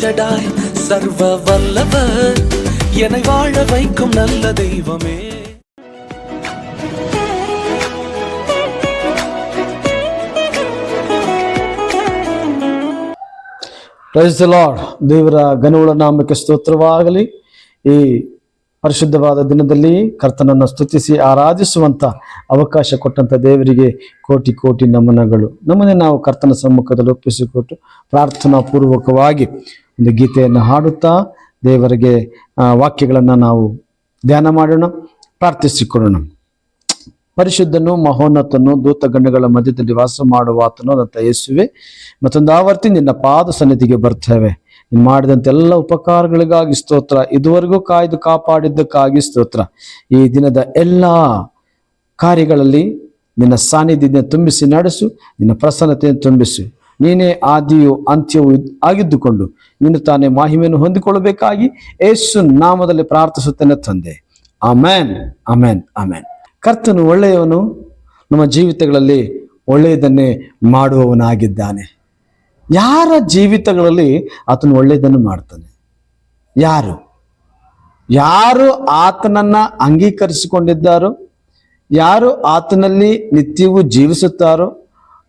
El Shaddai சர்வ வல்லவர், என்னை வாழ வைக்கும் நல்ல தெய்வமே. Praise the Lord. ದೇವರ ಘನವುಳ್ಳ ನಾಮಕ್ಕೆ ಸ್ತೋತ್ರವಾಗಲಿ. ಈ ಪರಿಶುದ್ಧವಾದ ದಿನದಲ್ಲಿ ಕರ್ತನನ್ನು ಸ್ತುತಿಸಿ ಆರಾಧಿಸುವಂತ ಅವಕಾಶ ಕೊಟ್ಟಂತ ದೇವರಿಗೆ ಕೋಟಿ ಕೋಟಿ ನಮನಗಳು. ನಮ್ಮನ್ನೇ ನಾವು ಕರ್ತನ ಸಮ್ಮುಖದಲ್ಲಿ ಒಪ್ಪಿಸಿಕೊಟ್ಟು ಪ್ರಾರ್ಥನಾ ಪೂರ್ವಕವಾಗಿ ಒಂದು ಗೀತೆಯನ್ನು ಹಾಡುತ್ತಾ ದೇವರಿಗೆ ವಾಕ್ಯಗಳನ್ನು ನಾವು ಧ್ಯಾನ ಮಾಡೋಣ, ಪ್ರಾರ್ಥಿಸಿಕೊಳ್ಳೋಣ. ಪರಿಶುದ್ಧನು ಮಹೋನ್ನತನು ದೂತಗಣಗಳ ಮಧ್ಯದಲ್ಲಿ ವಾಸ ಮಾಡುವ ಆತನು ಅಂತ ಯೇಸುವೆ, ಮತ್ತೊಂದು ಆವರ್ತಿ ನಿನ್ನ ಪಾದ ಸನ್ನಿಧಿಗೆ ಬರ್ತೇವೆ. ನೀನು ಮಾಡಿದಂಥ ಎಲ್ಲ ಉಪಕಾರಗಳಿಗಾಗಿ ಸ್ತೋತ್ರ, ಇದುವರೆಗೂ ಕಾಯ್ದು ಕಾಪಾಡಿದ್ದಕ್ಕಾಗಿ ಸ್ತೋತ್ರ. ಈ ದಿನದ ಎಲ್ಲ ಕಾರ್ಯಗಳಲ್ಲಿ ನಿನ್ನ ಸಾನ್ನಿಧ್ಯದಿಂದ ತುಂಬಿಸಿ ನಡೆಸು, ನಿನ್ನ ಪ್ರಸನ್ನತೆಯನ್ನು ತುಂಬಿಸು. ನೀನೇ ಆದಿಯು ಅಂತ್ಯವೂ ಆಗಿದ್ದುಕೊಂಡು ನೀನು ತಾನೇ ಮಹಿಮೆಯನ್ನು ಹೊಂದಿಕೊಳ್ಳಬೇಕಾಗಿ ಯೇಸು ನಾಮದಲ್ಲಿ ಪ್ರಾರ್ಥಿಸುತ್ತೇನೆ ತಂದೆ. Amen, amen, amen. ಕರ್ತನು ಒಳ್ಳೆಯವನು, ನಮ್ಮ ಜೀವಿತಗಳಲ್ಲಿ ಒಳ್ಳೆಯದನ್ನೇ ಮಾಡುವವನಾಗಿದ್ದಾನೆ. ಯಾರ ಜೀವಿತಗಳಲ್ಲಿ ಆತನು ಒಳ್ಳೆಯದನ್ನು ಮಾಡ್ತಾನೆ? ಯಾರು ಆತನನ್ನ ಅಂಗೀಕರಿಸಿಕೊಂಡಿದ್ದಾರೋ, ಯಾರು ಆತನಲ್ಲಿ ನಿತ್ಯವೂ ಜೀವಿಸುತ್ತಾರೋ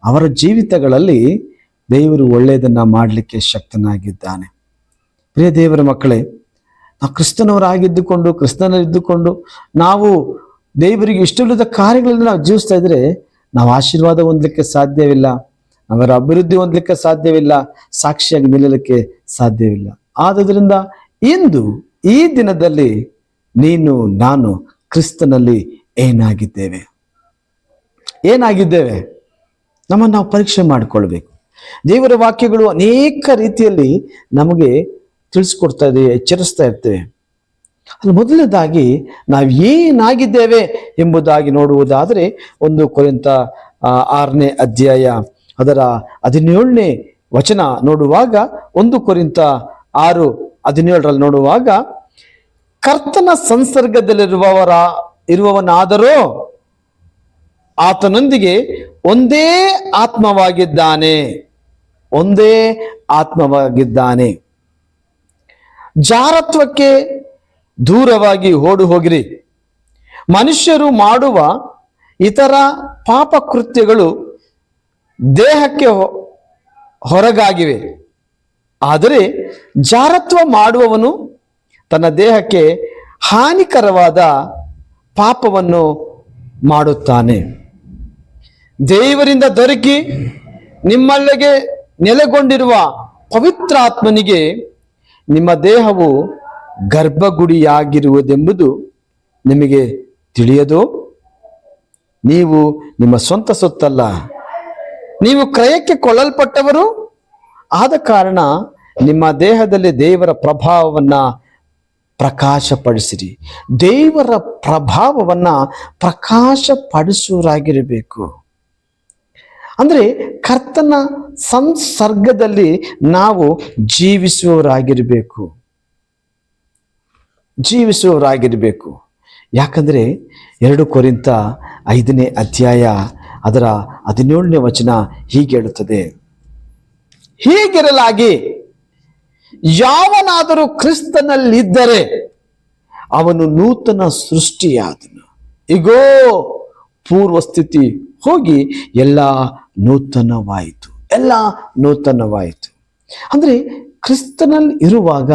ಅವರ ಜೀವಿತಗಳಲ್ಲಿ ದೇವರು ಒಳ್ಳೆಯದನ್ನ ಮಾಡಲಿಕ್ಕೆ ಶಕ್ತನಾಗಿದ್ದಾನೆ. ಪ್ರಿಯ ದೇವರ ಮಕ್ಕಳೇ, ನಾವು ಕ್ರಿಸ್ತನವರಾಗಿದ್ದುಕೊಂಡು ಕ್ರಿಸ್ತನಲ್ಲಿದ್ದುಕೊಂಡು ನಾವು ದೇವರಿಗೆ ಇಷ್ಟವಿಲ್ಲದ ಕಾರ್ಯಗಳನ್ನು ನಾವು ಜೀವಿಸ್ತಾ ಇದ್ರೆ ನಾವು ಆಶೀರ್ವಾದ ಹೊಂದಲಿಕ್ಕೆ ಸಾಧ್ಯವಿಲ್ಲ, ಅವರ ಅಭಿವೃದ್ಧಿ ಹೊಂದಲಿಕ್ಕೆ ಸಾಧ್ಯವಿಲ್ಲ, ಸಾಕ್ಷಿಯಾಗಿ ನಿಲ್ಲಲಿಕ್ಕೆ ಸಾಧ್ಯವಿಲ್ಲ. ಆದುದರಿಂದ ಇಂದು ಈ ದಿನದಲ್ಲಿ ನೀನು ನಾನು ಕ್ರಿಸ್ತನಲ್ಲಿ ಏನಾಗಿದ್ದೇವೆ ನಮ್ಮನ್ನು ನಾವು ಪರೀಕ್ಷೆ ಮಾಡಿಕೊಳ್ಬೇಕು. ದೇವರ ವಾಕ್ಯಗಳು ಅನೇಕ ರೀತಿಯಲ್ಲಿ ನಮಗೆ ತಿಳಿಸ್ಕೊಡ್ತಾ ಇದೆ, ಎಚ್ಚರಿಸ್ತಾ ಇರ್ತೇವೆ. ಅಲ್ಲಿ ಮೊದಲನೇದಾಗಿ ನಾವು ಏನಾಗಿದ್ದೇವೆ ಎಂಬುದಾಗಿ ನೋಡುವುದಾದರೆ 1 ಕೊರಿಂಥ 6ನೇ ಅಧ್ಯಾಯ ಅದರ 17ನೇ ವಚನ ನೋಡುವಾಗ, 1 ಕೊರಿಂಥ 6:17 ನೋಡುವಾಗ, ಕರ್ತನ ಸಂಸರ್ಗದಲ್ಲಿರುವವನಾದರೂ ಆತನೊಂದಿಗೆ ಒಂದೇ ಆತ್ಮವಾಗಿದ್ದಾನೆ. ಜಾರತ್ವಕ್ಕೆ ದೂರವಾಗಿ ಓಡು ಹೋಗಿರಿ. ಮನುಷ್ಯರು ಮಾಡುವ ಇತರ ಪಾಪ ಕೃತ್ಯಗಳು ದೇಹಕ್ಕೆ ಹೊರಗಾಗಿವೆ, ಆದರೆ ಜಾರತ್ವ ಮಾಡುವವನು ತನ್ನ ದೇಹಕ್ಕೆ ಹಾನಿಕರವಾದ ಪಾಪವನ್ನು ಮಾಡುತ್ತಾನೆ. ದೇವರಿಂದ ದೊರಕಿ ನಿಮ್ಮಲ್ಲಿಗೆ ನೆಲೆಗೊಂಡಿರುವ ಪವಿತ್ರಾತ್ಮನಿಗೆ ನಿಮ್ಮ ದೇಹವು ಗರ್ಭಗುಡಿಯಾಗಿರುವುದೆಂಬುದು ನಿಮಗೆ ತಿಳಿಯದೋ? ನೀವು ನಿಮ್ಮ ಸ್ವಂತ ಸೊತ್ತಲ್ಲ, ನೀವು ಕ್ರಯಕ್ಕೆ ಕೊಳ್ಳಲ್ಪಟ್ಟವರು ಆದ ಕಾರಣ ನಿಮ್ಮ ದೇಹದಲ್ಲಿ ದೇವರ ಪ್ರಭಾವವನ್ನ ಪ್ರಕಾಶಪಡಿಸಿರಿ. ದೇವರ ಪ್ರಭಾವವನ್ನ ಪ್ರಕಾಶಪಡಿಸುವರಾಗಿರಬೇಕು. ಅಂದ್ರೆ ಕರ್ತನ ಸಂಸರ್ಗದಲ್ಲಿ ನಾವು ಜೀವಿಸುವವರಾಗಿರಬೇಕು. ಯಾಕಂದ್ರೆ 2 ಕೊರಿಂಥ 5ನೇ ಅಧ್ಯಾಯ ಅದರ 17ನೇ ವಚನ ಹೀಗೆ ಹೇಳುತ್ತದೆ, ಹೀಗಿರಲಾಗಿ ಯಾವನಾದರೂ ಕ್ರಿಸ್ತನಲ್ಲಿದ್ದರೆ ಅವನು ನೂತನ ಸೃಷ್ಟಿಯಾದನು. ಇಗೋ, ಪೂರ್ವ ಸ್ಥಿತಿ ಹೋಗಿ ಎಲ್ಲ ನೂತನವಾಯಿತು. ಅಂದ್ರೆ ಕ್ರಿಸ್ತನಲ್ಲಿ ಇರುವಾಗ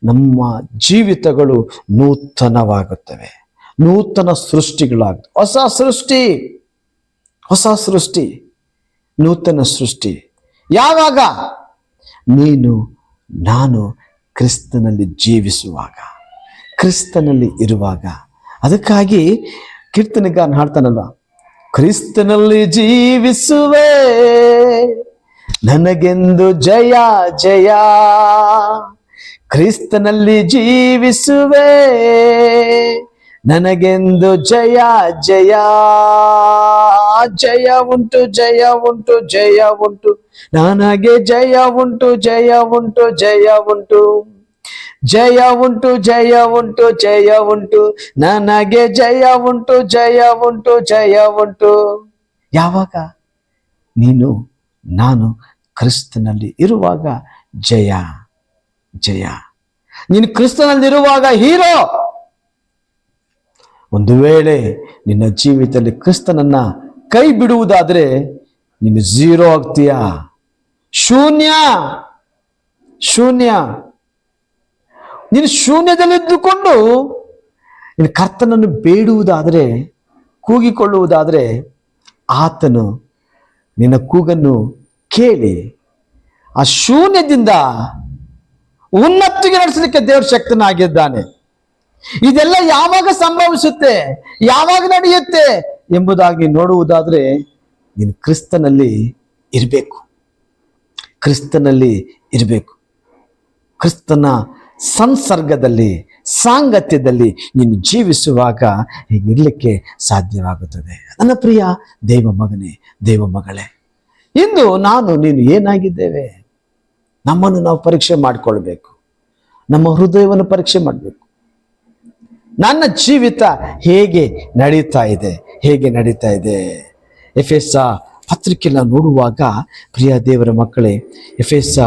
ನಮ್ಮ ಜೀವಿತಗಳು ನೂತನವಾಗುತ್ತವೆ, ನೂತನ ಸೃಷ್ಟಿಗಳಾಗುತ್ತವೆ. ಹೊಸ ಸೃಷ್ಟಿ, ನೂತನ ಸೃಷ್ಟಿ. ಯಾವಾಗ? ನೀನು ನಾನು ಕ್ರಿಸ್ತನಲ್ಲಿ ಜೀವಿಸುವಾಗ, ಕ್ರಿಸ್ತನಲ್ಲಿ ಇರುವಾಗ. ಅದಕ್ಕಾಗಿ ಕೀರ್ತನೆಗಾರನ ಹಾಡ್ತಾನಲ್ಲ, ಕ್ರಿಸ್ತನಲ್ಲಿ ಜೀವಿಸುವೆ ನನಗೆಂದು ಜಯ ಜಯ, ಕ್ರಿಸ್ತನಲ್ಲಿ ಜೀವಿಸುವೆ ನನಗೆಂದು ಜಯ ಜಯ. ಜಯ ಉಂಟು ಜಯ ಉಂಟು ಜಯ ಉಂಟು, ನನಗೆ ಜಯ ಉಂಟು ಜಯ ಉಂಟು ಜಯ ಉಂಟು, ಜಯ ಉಂಟು ಜಯ ಉಂಟು ಜಯ ಉಂಟು, ನನಗೆ ಜಯ ಉಂಟು ಜಯ ಉಂಟು ಜಯ ಉಂಟು. ಯಾವಾಗ? ನೀನು ನಾನು ಕ್ರಿಸ್ತನಲ್ಲಿ ಇರುವಾಗ ಜಯ. ಜಯ. ನೀನು ಕ್ರಿಸ್ತನಲ್ಲಿರುವಾಗ ಹೀರೋ. ಒಂದು ವೇಳೆ ನಿನ್ನ ಜೀವಿತದಲ್ಲಿ ಕ್ರಿಸ್ತನನ್ನ ಕೈ ಬಿಡುವುದಾದ್ರೆ ನೀನು ಝೀರೋ ಆಗ್ತೀಯಾ, ಶೂನ್ಯ. ನೀನು ಶೂನ್ಯದಲ್ಲಿದ್ದುಕೊಂಡು ನೀನು ಕರ್ತನನ್ನು ಬೇಡುವುದಾದರೆ, ಕೂಗಿಕೊಳ್ಳುವುದಾದರೆ, ಆತನು ನಿನ್ನ ಕೂಗನ್ನು ಕೇಳಿ ಆ ಶೂನ್ಯದಿಂದ ಉನ್ನತಿಗೆ ನಡೆಸಲಿಕ್ಕೆ ದೇವರು ಶಕ್ತನಾಗಿದ್ದಾನೆ. ಇದೆಲ್ಲ ಯಾವಾಗ ಸಂಭವಿಸುತ್ತೆ, ಯಾವಾಗ ನಡೆಯುತ್ತೆ ಎಂಬುದಾಗಿ ನೋಡುವುದಾದ್ರೆ ನೀನು ಕ್ರಿಸ್ತನಲ್ಲಿ ಇರಬೇಕು. ಕ್ರಿಸ್ತನ ಸಂಸರ್ಗದಲ್ಲಿ, ಸಾಂಗತ್ಯದಲ್ಲಿ ನೀನು ಜೀವಿಸುವಾಗ ಹೀಗಿರ್ಲಿಕ್ಕೆ ಸಾಧ್ಯವಾಗುತ್ತದೆ. ನನ್ನ ಪ್ರಿಯ ದೇವ ಮಗನೇ, ದೇವ ಮಗಳೇ, ಇಂದು ನಾನು ನೀನು ಏನಾಗಿದ್ದೇವೆ? ನಮ್ಮನ್ನು ನಾವು ಪರೀಕ್ಷೆ ಮಾಡಿಕೊಳ್ಬೇಕು. ನಮ್ಮ ಹೃದಯವನ್ನು ಪರೀಕ್ಷೆ ಮಾಡಬೇಕು. ನನ್ನ ಜೀವಿತ ಹೇಗೆ ನಡೀತಾ ಇದೆ? ಎಫೆಸ ಪತ್ರಿಕೆಯಲ್ಲಿ ನಾವು ನೋಡುವಾಗ, ಪ್ರಿಯ ದೇವರ ಮಕ್ಕಳೇ, ಎಫೆಸ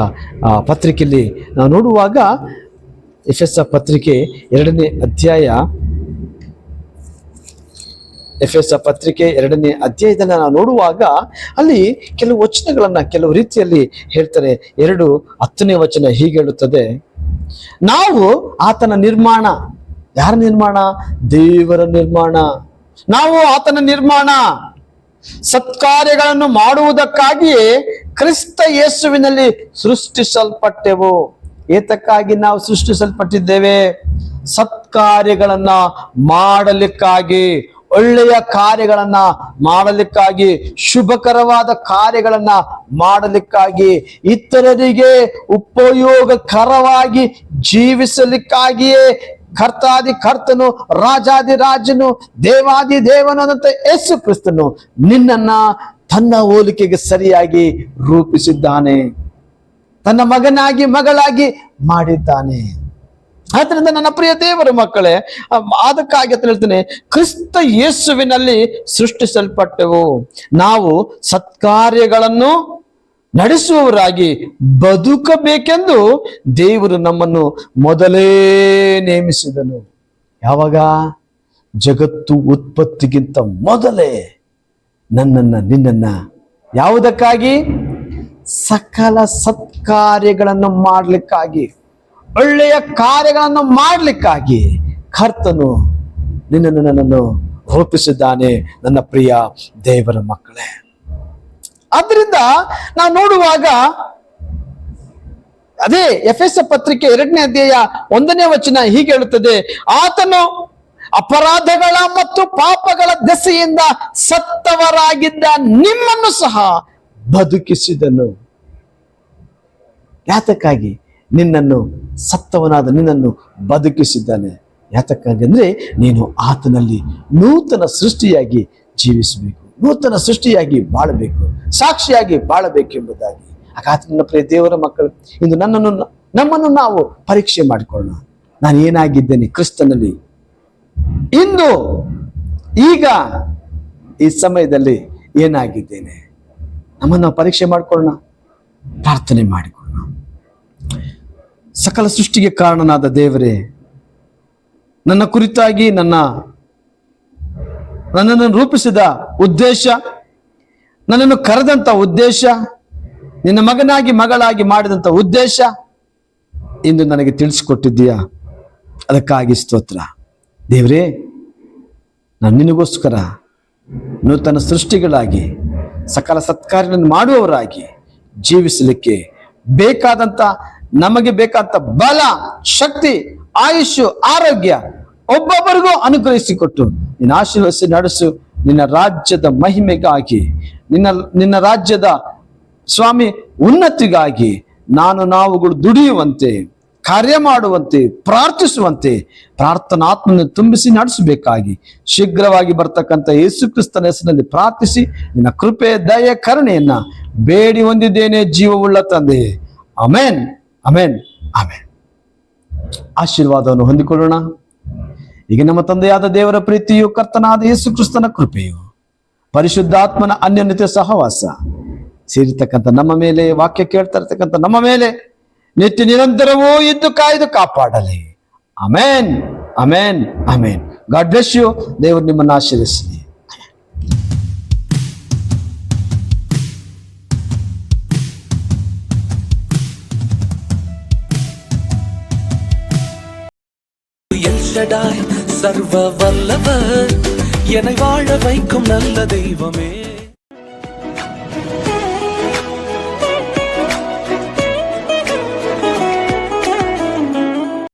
ಪತ್ರಿಕೆಯಲ್ಲಿ ನಾವು ನೋಡುವಾಗ, ಎಫೆಸ ಪತ್ರಿಕೆ 2ನೇ ಅಧ್ಯಾಯದಲ್ಲಿ ನಾವು ನೋಡುವಾಗ ಅಲ್ಲಿ ಕೆಲವು ವಚನಗಳನ್ನ ಕೆಲವು ರೀತಿಯಲ್ಲಿ ಹೇಳ್ತಾರೆ. 2:10ನೇ ವಚನ ಹೀಗೆ ಹೇಳುತ್ತದೆ, ನಾವು ಆತನ ನಿರ್ಮಾಣ. ಯಾರ ನಿರ್ಮಾಣ? ದೇವರ ನಿರ್ಮಾಣ. ನಾವು ಆತನ ನಿರ್ಮಾಣ, ಸತ್ಕಾರ್ಯಗಳನ್ನು ಮಾಡುವುದಕ್ಕಾಗಿಯೇ ಕ್ರಿಸ್ತ ಯೇಸುವಿನಲ್ಲಿ ಸೃಷ್ಟಿಸಲ್ಪಟ್ಟೆವು. ಏತಕ್ಕಾಗಿ ನಾವು ಸೃಷ್ಟಿಸಲ್ಪಟ್ಟಿದ್ದೇವೆ? ಸತ್ಕಾರ್ಯಗಳನ್ನ ಮಾಡಲಿಕ್ಕಾಗಿ, ಒಳ್ಳೆಯ ಕಾರ್ಯಗಳನ್ನ ಮಾಡಲಿಕ್ಕಾಗಿ, ಶುಭಕರವಾದ ಕಾರ್ಯಗಳನ್ನ ಮಾಡಲಿಕ್ಕಾಗಿ, ಇತರರಿಗೆ ಉಪಯೋಗಕರವಾಗಿ ಜೀವಿಸಲಿಕ್ಕಾಗಿಯೇ ಕರ್ತಾದಿ ಕರ್ತನು, ರಾಜಾದಿ ರಾಜನು, ದೇವಾದಿ ದೇವನಾದಂತ ಯೇಸು ಕ್ರಿಸ್ತನು ನಿನ್ನನ್ನ ತನ್ನ ಹೋಲಿಕೆಗೆ ಸರಿಯಾಗಿ ರೂಪಿಸಿದ್ದಾನೆ, ತನ್ನ ಮಗನಾಗಿ ಮಗಳಾಗಿ ಮಾಡಿದ್ದಾನೆ. ಆದ್ರಿಂದ ನನ್ನ ಪ್ರಿಯ ದೇವರ ಮಕ್ಕಳೇ, ಅದಕ್ಕಾಗಿ ಅಂತ ಹೇಳ್ತೇನೆ, ಕ್ರಿಸ್ತ ಯೇಸುವಿನಲ್ಲಿ ಸೃಷ್ಟಿಸಲ್ಪಟ್ಟೆವು. ನಾವು ಸತ್ಕಾರ್ಯಗಳನ್ನು ನಡೆಸುವವರಾಗಿ ಬದುಕಬೇಕೆಂದು ದೇವರು ನಮ್ಮನ್ನು ಮೊದಲೇ ನೇಮಿಸಿದನು. ಯಾವಾಗ? ಜಗತ್ತು ಉತ್ಪತ್ತಿಗಿಂತ ಮೊದಲೇ ನಿನ್ನನ್ನ ಯಾವುದಕ್ಕಾಗಿ? ಸಕಲ ಸತ್ಕಾರ್ಯಗಳನ್ನು ಮಾಡಲಿಕ್ಕಾಗಿ, ಒಳ್ಳೆಯ ಕಾರ್ಯಗಳನ್ನು ಮಾಡಲಿಕ್ಕಾಗಿ ಕರ್ತನು ನನ್ನನ್ನು ರೂಪಿಸಿದ್ದಾನೆ. ನನ್ನ ಪ್ರಿಯ ದೇವರ ಮಕ್ಕಳೇ, ಆದ್ರಿಂದ ನಾವು ನೋಡುವಾಗ ಅದೇ ಎಫೆಸ ಪತ್ರಿಕೆ 2ನೇ ಅಧ್ಯಾಯ 1ನೇ ವಚನ ಹೀಗೆ ಹೇಳುತ್ತದೆ, ಆತನು ಅಪರಾಧಗಳ ಮತ್ತು ಪಾಪಗಳ ದೆಸೆಯಿಂದ ಸತ್ತವರಾಗಿದ್ದ ನಿಮ್ಮನ್ನು ಸಹ ಬದುಕಿಸಿದನು. ಯಾತಕ್ಕಾಗಿ? ನಿನ್ನನ್ನು ಬದುಕಿಸಿದ್ದಾನೆ. ಯಾತಕ್ಕಾಗಿ ಅಂದ್ರೆ ನೀನು ಆತನಲ್ಲಿ ನೂತನ ಸೃಷ್ಟಿಯಾಗಿ ಜೀವಿಸಬೇಕು, ನೂತನ ಸೃಷ್ಟಿಯಾಗಿ ಬಾಳಬೇಕು, ಸಾಕ್ಷಿಯಾಗಿ ಬಾಳಬೇಕು ಎಂಬುದಾಗಿ. ಹಾಗಾದ್ರೆ ನನ್ನ ಪ್ರಿಯ ದೇವರ ಮಕ್ಕಳು, ಇಂದು ನಮ್ಮನ್ನು ನಾವು ಪರೀಕ್ಷೆ ಮಾಡಿಕೊಳ್ಳೋಣ. ನಾನು ಏನಾಗಿದ್ದೇನೆ ಕ್ರಿಸ್ತನಲ್ಲಿ? ಇಂದು ಈಗ ಈ ಸಮಯದಲ್ಲಿ ಏನಾಗಿದ್ದೇನೆ? ನಮ್ಮನ್ನು ನಾವು ಪರೀಕ್ಷೆ ಮಾಡಿಕೊಳ್ಳೋಣ, ಪ್ರಾರ್ಥನೆ ಮಾಡಿಕೊಳ್ಳೋಣ. ಸಕಲ ಸೃಷ್ಟಿಗೆ ಕಾರಣನಾದ ದೇವರೇ, ನನ್ನ ಕುರಿತಾಗಿ ನನ್ನನ್ನು ರೂಪಿಸಿದ ಉದ್ದೇಶ, ನನ್ನನ್ನು ಕರೆದಂತ ಉದ್ದೇಶ, ನಿನ್ನ ಮಗನಾಗಿ ಮಗಳಾಗಿ ಮಾಡಿದಂತ ಉದ್ದೇಶ ಇಂದು ನನಗೆ ತಿಳಿಸಿಕೊಟ್ಟಿದ್ದೀಯಾ. ಅದಕ್ಕಾಗಿ ಸ್ತೋತ್ರ ದೇವರೇ. ನಾನು ನಿನಗೋಸ್ಕರ ನೂತನ ಸೃಷ್ಟಿಗಳಾಗಿ ಸಕಲ ಸತ್ಕಾರ್ಯಗಳನ್ನು ಮಾಡುವವರಾಗಿ ಜೀವಿಸಲಿಕ್ಕೆ ನಮಗೆ ಬೇಕಾದಂತ ಬಲ, ಶಕ್ತಿ, ಆಯುಷ್, ಆರೋಗ್ಯ ಒಬ್ಬೊಬ್ಬರಿಗೂ ಅನುಗ್ರಹಿಸಿಕೊಟ್ಟು ನಿನ್ನ ಆಶೀರ್ವದಿಸಿ ನಡೆಸು. ನಿನ್ನ ರಾಜ್ಯದ ಮಹಿಮೆಗಾಗಿ, ನಿನ್ನ ರಾಜ್ಯದ ಸ್ವಾಮಿ ಉನ್ನತಿಗಾಗಿ ನಾವುಗಳು ದುಡಿಯುವಂತೆ, ಕಾರ್ಯ ಮಾಡುವಂತೆ, ಪ್ರಾರ್ಥಿಸುವಂತೆ ಪ್ರಾರ್ಥನಾತ್ಮನ ತುಂಬಿಸಿ ನಡೆಸಬೇಕಾಗಿ ಶೀಘ್ರವಾಗಿ ಬರ್ತಕ್ಕಂಥ ಯೇಸು ಕ್ರಿಸ್ತನ ಹೆಸರಿನಲ್ಲಿ ಪ್ರಾರ್ಥಿಸಿ ನಿನ್ನ ಕೃಪೆ, ದಯೆ, ಕರುಣೆಯನ್ನ ಬೇಡಿ ಹೊಂದಿದ್ದೇನೆ ಜೀವವುಳ್ಳ ತಂದೆ. Amen, amen, amen. ಆಶೀರ್ವಾದವನ್ನು ಹೊಂದಿಕೊಳ್ಳೋಣ. ಈಗ ನಮ್ಮ ತಂದೆಯಾದ ದೇವರ ಪ್ರೀತಿಯು, ಕರ್ತನಾದ ಯೇಸು ಕ್ರಿಸ್ತನ ಕೃಪೆಯು, ಪರಿಶುದ್ಧಾತ್ಮನ ಅನ್ಯೋನ್ಯತೆ ಸಹವಾಸ ಸೇರಿರ್ತಕ್ಕಂಥ ನಮ್ಮ ಮೇಲೆ, ವಾಕ್ಯ ಕೇಳ್ತಾ ಇರ್ತಕ್ಕಂಥ ನಮ್ಮ ಮೇಲೆ ನಿತ್ಯ ನಿರಂತರವೂ ಇದ್ದು ಕಾಯ್ದು ಕಾಪಾಡಲಿ. Amen, amen, amen. God bless you. ದೇವರು ನಿಮ್ಮನ್ನು ಆಶೀರ್ವದಿಸಲಿ. எல் ஷடாய் சர்வ வல்லவர், என்னை வாழ வைக்கும் நல்ல தெய்வமே.